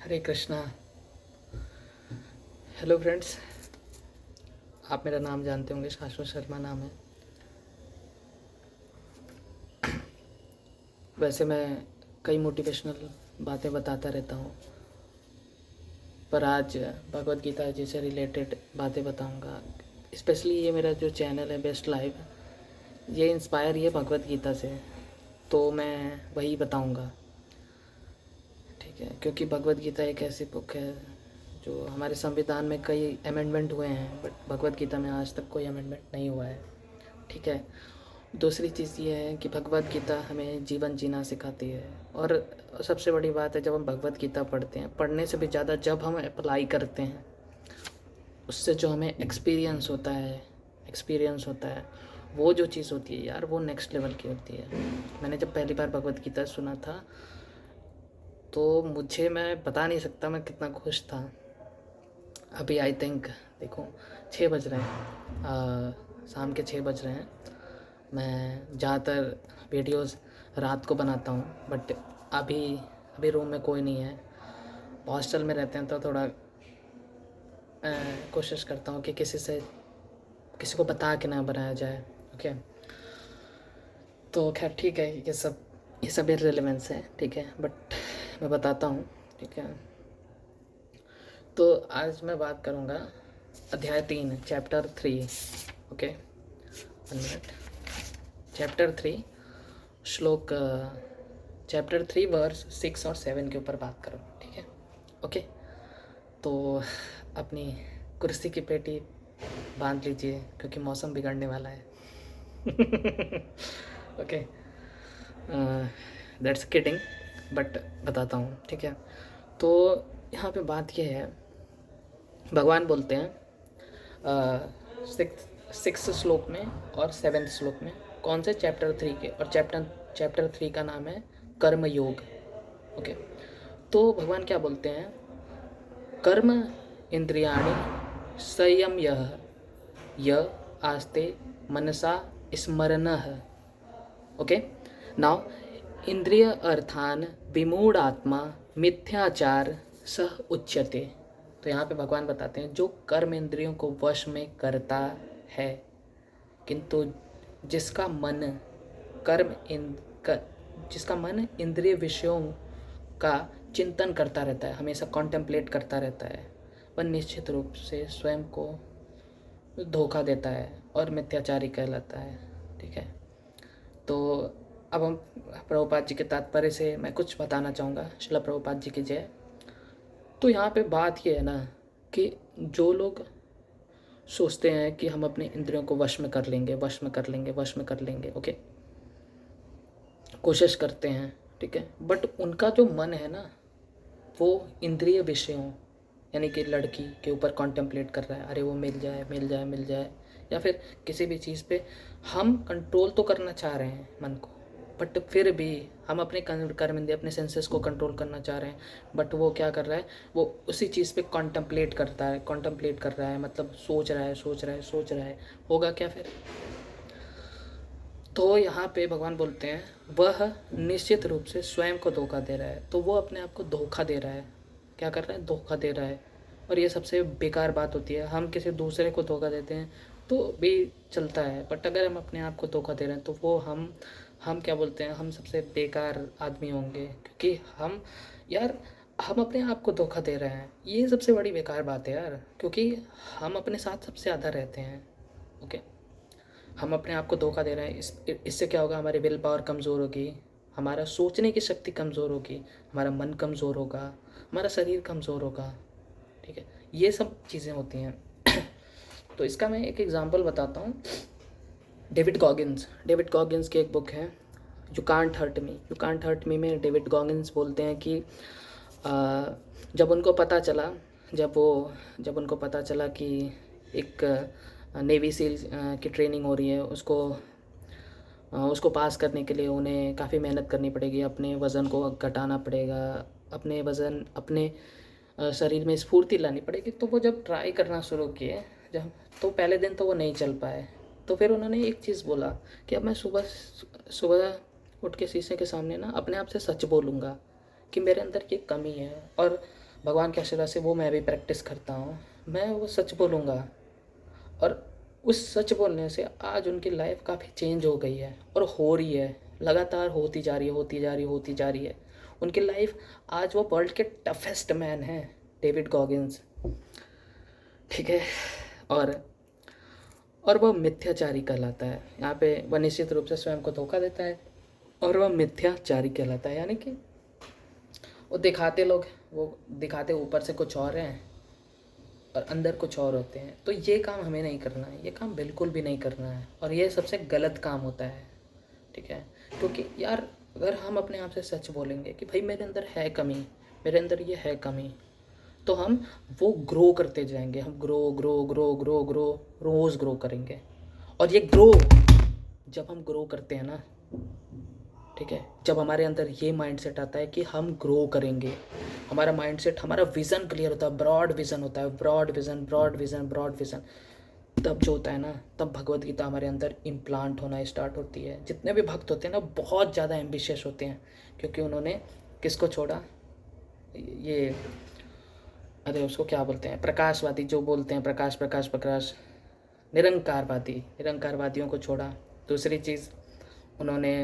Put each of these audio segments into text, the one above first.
हरे Krishna. Hello friends, आप मेरा नाम जानते होंगे, शाश्वत शर्मा नाम है। वैसे मैं कई मोटिवेशनल बातें बताता रहता हूँ, पर आज भगवत गीता जी से रिलेटेड बातें बताऊँगा। स्पेशली ये मेरा जो चैनल है बेस्ट लाइफ, ये इंस्पायर ही है भगवत गीता से, तो मैं वही बताऊँगा। ठीक है, क्योंकि भगवत गीता एक ऐसी बुक है जो हमारे संविधान में कई अमेंडमेंट हुए हैं, बट भगवत गीता में आज तक कोई अमेंडमेंट नहीं हुआ है। ठीक है। दूसरी चीज़ ये है कि भगवत गीता हमें जीवन जीना सिखाती है, और सबसे बड़ी बात है, जब हम भगवत गीता पढ़ते हैं, पढ़ने से भी ज़्यादा जब हम अप्लाई करते हैं, उससे जो हमें एक्सपीरियंस होता है, वो जो चीज़ होती है यार, वो नेक्स्ट लेवल की होती है। मैंने जब पहली बार भगवत गीता सुना था, तो मैं बता नहीं सकता मैं कितना खुश था। अभी आई थिंक देखो 6 बज रहे हैं, शाम के 6 बज रहे हैं। मैं ज़्यादातर वीडियोस रात को बनाता हूँ, बट अभी अभी रूम में कोई नहीं है। हॉस्टल में रहते हैं तो थोड़ा कोशिश करता हूँ कि किसी को बता के ना बनाया जाए। ओके, तो खैर ठीक है, ये सब इररिलेवेंस है। ठीक है, बट मैं बताता हूँ। ठीक है, तो आज मैं बात करूँगा अध्याय 3 चैप्टर 3। Okay, 1 minute. चैप्टर 3 श्लोक चैप्टर 3 वर्स 6 और 7 के ऊपर बात करो। ठीक है, ओके। तो अपनी कुर्सी की पेटी बांध लीजिए, क्योंकि मौसम बिगड़ने वाला है। ओके, दैट्स किडिंग, बट बताता हूँ। ठीक है, तो यहाँ पे बात यह है, भगवान बोलते हैं सिक्स श्लोक में और 7वें श्लोक में, कौन से चैप्टर 3 के, और चैप्टर 3 का नाम है कर्म योग। ओके, तो भगवान क्या बोलते हैं, कर्म इंद्रियाणि संयम य आस्ते मनसा स्मरणः। ओके, नाउ इंद्रिय अर्थान विमूढ़ आत्मा मिथ्याचार सह उच्यते। तो यहाँ पे भगवान बताते हैं, जो कर्म इंद्रियों को वश में करता है, किंतु जिसका मन कर्म इन कर, जिसका मन इंद्रिय विषयों का चिंतन करता रहता है, हमेशा कॉन्टेम्पलेट करता रहता है, वह निश्चित रूप से स्वयं को धोखा देता है और मिथ्याचारी कहलाता है। ठीक है, तो अब हम प्रभुपाद जी के तात्पर्य से मैं कुछ बताना चाहूँगा। श्रील प्रभुपाद जी की जय। तो यहाँ पे बात ये है ना, कि जो लोग सोचते हैं कि हम अपने इंद्रियों को वश में कर लेंगे, ओके, कोशिश करते हैं। ठीक है, बट उनका जो मन है ना, वो इंद्रिय विषयों, यानी कि लड़की के ऊपर कॉन्टेम्पलेट कर रहा है, अरे वो मिल जाए, या फिर किसी भी चीज़ पे हम कंट्रोल तो करना चाह रहे हैं मन को, बट फिर भी हम अपने कर्म इंद्रिय, अपने सेंसेस को कंट्रोल करना चाह रहे हैं, बट वो क्या कर रहा है, वो उसी चीज़ पे कॉन्टेम्पलेट कर रहा है, मतलब सोच रहा है, होगा क्या फिर। तो यहाँ पे भगवान बोलते हैं, वह निश्चित रूप से स्वयं को धोखा दे रहा है। तो वो अपने आप को धोखा दे रहा है। क्या कर रहा है, धोखा दे रहा है। और ये सबसे बेकार बात होती है, हम किसी दूसरे को धोखा देते हैं तो भी चलता है, बट अगर हम अपने आप को धोखा दे रहे हैं, तो वो हम क्या बोलते हैं, हम सबसे बेकार आदमी होंगे, क्योंकि हम अपने आप को धोखा दे रहे हैं। ये सबसे बड़ी बेकार बात है यार, क्योंकि हम अपने साथ सबसे ज़्यादा रहते हैं। ओके, हम अपने आप को धोखा दे रहे हैं। इससे क्या होगा, हमारी विल पावर कमज़ोर होगी, हमारा सोचने की शक्ति कमज़ोर होगी, हमारा मन कमज़ोर होगा, हमारा शरीर कमज़ोर होगा। ठीक है, ये सब चीज़ें होती हैं। तो इसका मैं एक एग्जांपल बताता हूँ। डेविड गॉगिन्स की एक बुक है, यू कांट हर्ट मी में डेविड गॉगिन्स बोलते हैं कि जब उनको पता चला कि एक नेवी सील की ट्रेनिंग हो रही है, उसको पास करने के लिए उन्हें काफ़ी मेहनत करनी पड़ेगी, अपने वज़न को घटाना पड़ेगा, अपने शरीर में स्फूर्ति लानी पड़ेगी। तो वो जब ट्राई करना शुरू किए, जब तो पहले दिन तो वो नहीं चल पाए। तो फिर उन्होंने एक चीज़ बोला कि अब मैं सुबह सुबह उठ के शीशे के सामने ना अपने आप से सच बोलूँगा कि मेरे अंदर ये कमी है, और भगवान के आशीर्वाद से वो मैं भी प्रैक्टिस करता हूँ। मैं वो सच बोलूँगा और उस सच बोलने से आज उनकी लाइफ काफ़ी चेंज हो गई है और हो रही है, लगातार होती जा रही है, होती जा रही है, होती जा रही है उनकी लाइफ। आज वो वर्ल्ड के टफेस्ट मैन हैं, डेविड गॉगिन्स, ठीक है। और वह मिथ्याचारी कहलाता है। यहाँ पे वह निश्चित रूप से स्वयं को धोखा देता है और वह मिथ्याचारी कहलाता है, यानी कि वो दिखाते ऊपर से कुछ और हैं और अंदर कुछ और होते हैं। तो ये काम हमें नहीं करना है, ये काम बिल्कुल भी नहीं करना है और ये सबसे गलत काम होता है, ठीक है। क्योंकि यार अगर हम अपने आप से सच बोलेंगे कि भाई मेरे अंदर है कमी, मेरे अंदर ये है कमी, तो हम वो ग्रो करते जाएंगे। हम grow grow grow grow grow रोज़ ग्रो करेंगे। और ये ग्रो जब हम ग्रो करते हैं ना, ठीक है, जब हमारे अंदर ये माइंडसेट आता है कि हम ग्रो करेंगे, हमारा माइंडसेट, हमारा विज़न क्लियर होता है, ब्रॉड विज़न होता है, broad vision broad vision broad vision, तब जो होता है ना, तब भगवत गीता हमारे अंदर इम्प्लांट होना स्टार्ट होती है। जितने भी भक्त होते हैं ना बहुत ज़्यादा एम्बिशियस होते हैं, क्योंकि उन्होंने किसको छोड़ा, ये अरे उसको क्या बोलते हैं, प्रकाशवादी जो बोलते हैं, प्रकाश प्रकाश प्रकाश, निरंकारवादियों को छोड़ा। दूसरी चीज़ उन्होंने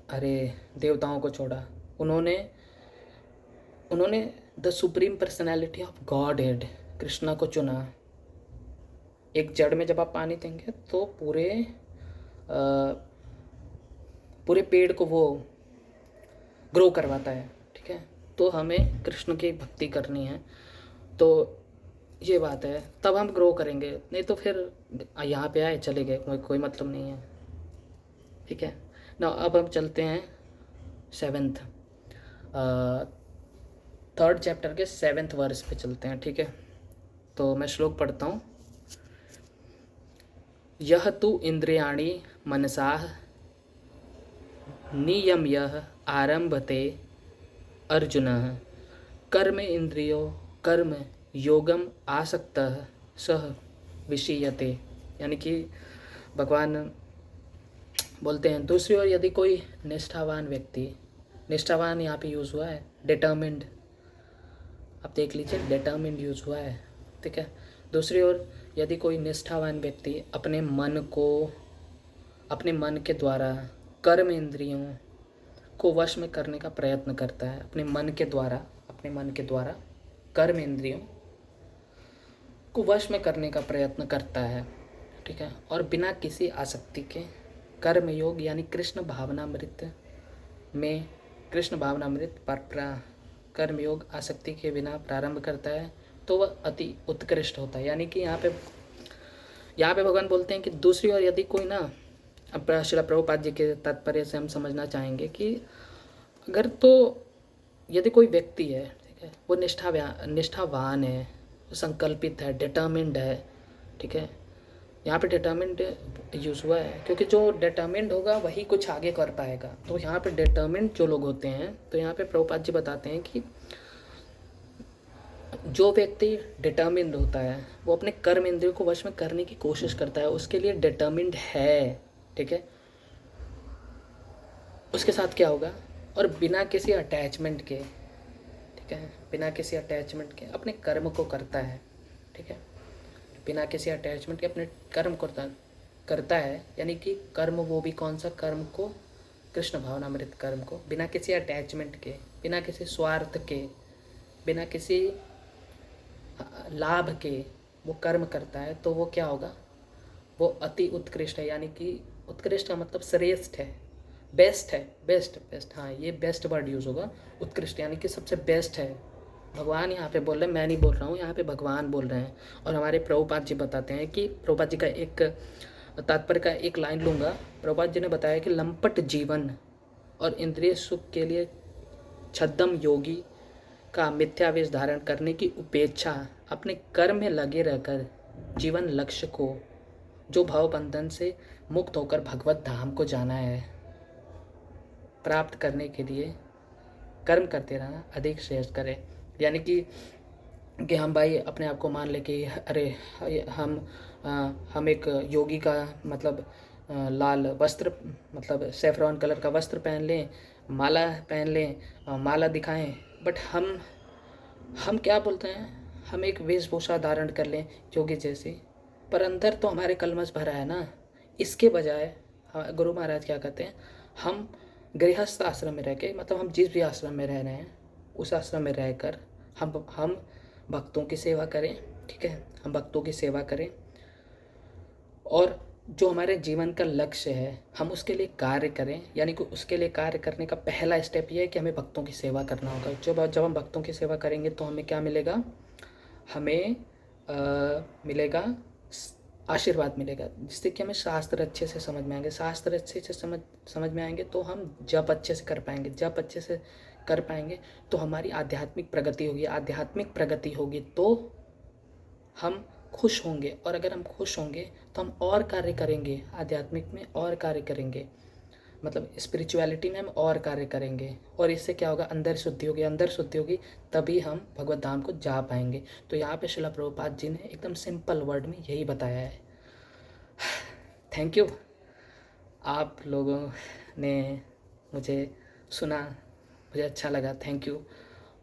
अरे देवताओं को छोड़ा। उन्होंने the supreme personality of God head Krishna को चुना। एक जड़ में जब आप पानी देंगे तो पूरे पेड़ को वो ग्रो करवाता है, ठीक है। तो हमें कृष्ण की भक्ति करनी है, तो ये बात है, तब हम ग्रो करेंगे। नहीं तो फिर यहाँ पे आए चले गए, कोई मतलब नहीं है, ठीक है ना। अब हम चलते हैं थर्ड चैप्टर के 7th वर्स पे चलते हैं, ठीक है। तो मैं श्लोक पढ़ता हूँ। यह तु इंद्रियाणि मनसाः नियम्य आरंभते अर्जुनः कर्म इंद्रियो कर्म योगम आसक्तः सह विषीयते। यानी कि भगवान बोलते हैं, दूसरी ओर यदि कोई निष्ठावान व्यक्ति, निष्ठावान यहाँ पे यूज़ हुआ है, डिटर्मिन्ड, आप देख लीजिए, डिटर्मिन्ड यूज़ हुआ है, ठीक है। दूसरी ओर यदि कोई निष्ठावान व्यक्ति अपने मन के द्वारा कर्म इंद्रियों को वश में करने का प्रयत्न करता है, अपने मन के द्वारा कर्म इंद्रियों को वश में करने का प्रयत्न करता है, ठीक है, और बिना किसी आसक्ति के कर्म योग यानी कृष्ण भावनामृत पर कर्म योग आसक्ति के बिना प्रारंभ करता है, तो वह अति उत्कृष्ट होता है। यानी कि यहाँ पे भगवान बोलते हैं कि दूसरी ओर यदि कोई ना, अब श्रील प्रभुपाद जी के तात्पर्य से हम समझना चाहेंगे कि अगर तो यदि कोई व्यक्ति है, ठीक है, वो निष्ठावान है, वो संकल्पित है, डिटर्मिन्ड है, ठीक है। यहाँ पे डिटर्मिन्ड यूज़ हुआ है क्योंकि जो डिटर्मिन्ड होगा वही कुछ आगे कर पाएगा। तो यहाँ पे डिटर्मिन्ड जो लोग होते हैं, तो यहाँ पे प्रभुपाद जी बताते हैं कि जो व्यक्ति डिटर्मिन्ड होता है वो अपने कर्म इंद्रियों को वश में करने की कोशिश करता है, उसके लिए डिटर्मिन्ड है, ठीक है। उसके साथ क्या होगा, और बिना किसी अटैचमेंट के, ठीक है, बिना किसी अटैचमेंट के अपने कर्म को करता है, ठीक है, बिना किसी अटैचमेंट के अपने कर्म को करता है। यानी कि कर्म वो भी कौन सा कर्म को, कृष्ण भावनामृत कर्म को बिना किसी अटैचमेंट के, बिना किसी स्वार्थ के, बिना किसी लाभ के वो कर्म करता है, तो वो क्या होगा, वो अति उत्कृष्ट है। यानी कि उत्कृष्ट का मतलब श्रेष्ठ है, बेस्ट है, बेस्ट, हाँ ये बेस्ट वर्ड यूज़ होगा, उत्कृष्ट यानी कि सबसे बेस्ट है। भगवान यहाँ पे बोल रहे हैं, मैं नहीं बोल रहा हूँ, यहाँ पे भगवान बोल रहे हैं। और हमारे प्रभुपाद जी बताते हैं कि प्रभुपाद जी का एक तात्पर्य का एक लाइन लूँगा। प्रभुपाद जी ने बताया कि लंपट जीवन और इंद्रिय सुख के लिए छद्म योगी का मिथ्यावेश धारण करने की उपेक्षा अपने कर्म में लगे रहकर जीवन लक्ष्य को, जो भाव बंधन से मुक्त होकर भगवत धाम को जाना है, प्राप्त करने के लिए कर्म करते रहना अधिक श्रेष्ठ करें। यानी कि हम भाई अपने आप को मान ले कि अरे हम एक योगी का मतलब लाल वस्त्र, मतलब सैफरॉन कलर का वस्त्र पहन लें, माला पहन लें, माला दिखाएं, बट हम हम क्या बोलते हैं, हम एक वेशभूषा धारण कर लें योगी जैसी, पर अंदर तो हमारे कलमश भरा है ना। इसके बजाय गुरु महाराज क्या कहते हैं, हम गृहस्थ आश्रम में रह के, मतलब हम जिस भी आश्रम में रह रहे हैं उस आश्रम में रहकर हम भक्तों की सेवा करें, ठीक है, हम भक्तों की सेवा करें, और जो हमारे जीवन का लक्ष्य है हम उसके लिए कार्य करें। यानी कि उसके लिए कार्य करने का पहला स्टेप ये है कि हमें भक्तों की सेवा करना होगा। जब हम भक्तों की सेवा करेंगे तो हमें क्या मिलेगा, हमें मिलेगा आशीर्वाद मिलेगा, जिससे कि हमें शास्त्र अच्छे से समझ में आएंगे। शास्त्र अच्छे से समझ में आएंगे तो हम जप अच्छे से कर पाएंगे। जप अच्छे से कर पाएंगे तो हमारी आध्यात्मिक प्रगति होगी। आध्यात्मिक प्रगति होगी तो हम खुश होंगे, और अगर हम खुश होंगे तो हम और कार्य करेंगे, आध्यात्मिक में और कार्य करेंगे, मतलब स्पिरिचुअलिटी में हम और कार्य करेंगे। और इससे क्या होगा, अंदर शुद्धि होगी। अंदर शुद्धि होगी तभी हम भगवत धाम को जा पाएंगे। तो यहाँ पे श्रील प्रभुपाद जी ने एकदम सिंपल वर्ड में यही बताया है। थैंक यू, आप लोगों ने मुझे सुना, मुझे अच्छा लगा, थैंक यू।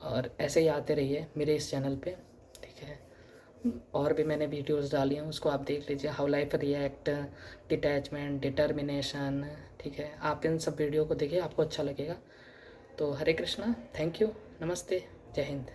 और ऐसे ही आते रहिए मेरे इस चैनल पे, ठीक है। और भी मैंने वीडियोस डाली हैं, उसको आप देख लीजिए, how life react, detachment, determination, ठीक है। आप इन सब वीडियो को देखिए, आपको अच्छा लगेगा। तो हरे कृष्णा, थैंक यू, नमस्ते, जय हिंद।